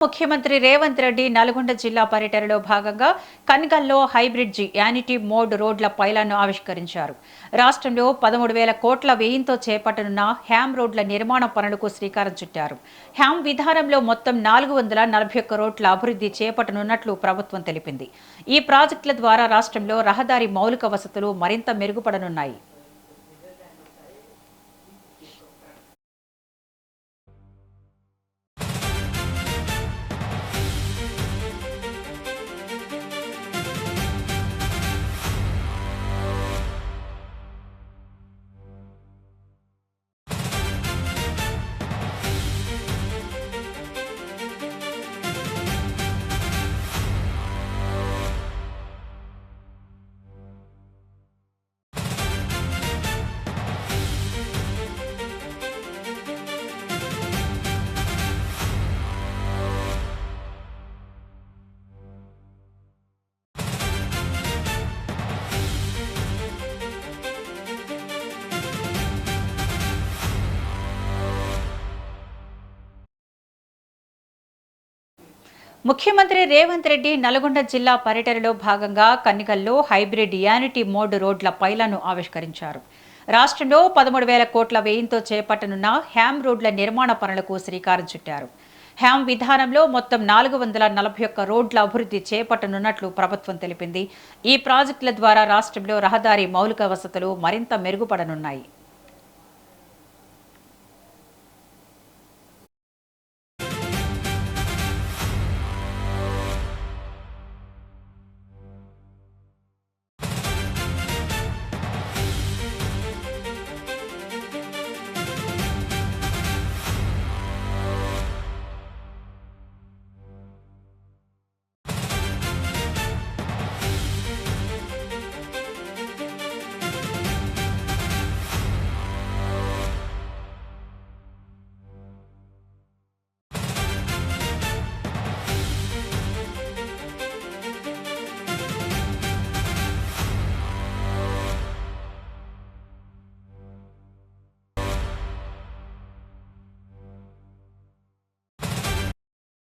ముఖ్యమంత్రి రేవంత్ రెడ్డి నల్గొండ జిల్లా పర్యటనలో భాగంగా కన్గల్లో హైబ్రిడ్జి యానిటీ మోడ్ రోడ్ల పైలాన్ను ఆవిష్కరించారు. రాష్ట్రంలో 13,000 కోట్ల వ్యయంతో చేపట్టనున్న హ్యామ్ రోడ్ల నిర్మాణ పనులకు శ్రీకారం చుట్టారు. హ్యామ్ విధానంలో మొత్తం 441 రోడ్ల అభివృద్ధి చేపట్టనున్నట్లు ప్రభుత్వం తెలిపింది. ఈ ప్రాజెక్టుల ద్వారా రాష్ట్రంలో రహదారి మౌలిక వసతులు మరింత మెరుగుపడనున్నాయి. ముఖ్యమంత్రి రేవంత్ రెడ్డి నల్గొండ జిల్లా పర్యటనలో భాగంగా కన్నికల్లో హైబ్రిడ్ యానిటీ మోడ్ రోడ్ల పైలాన్ను ఆవిష్కరించారు. రాష్ట్రంలో 13,000 కోట్ల వ్యయంతో చేపట్టనున్న హ్యామ్ రోడ్ల నిర్మాణ పనులకు శ్రీకారం చుట్టారు. హ్యామ్ విధానంలో మొత్తం 441 రోడ్ల అభివృద్ధి చేపట్టనున్నట్లు ప్రభుత్వం తెలిపింది. ఈ ప్రాజెక్టుల ద్వారా రాష్ట్రంలో రహదారి మౌలిక వసతులు మరింత మెరుగుపడనున్నాయి.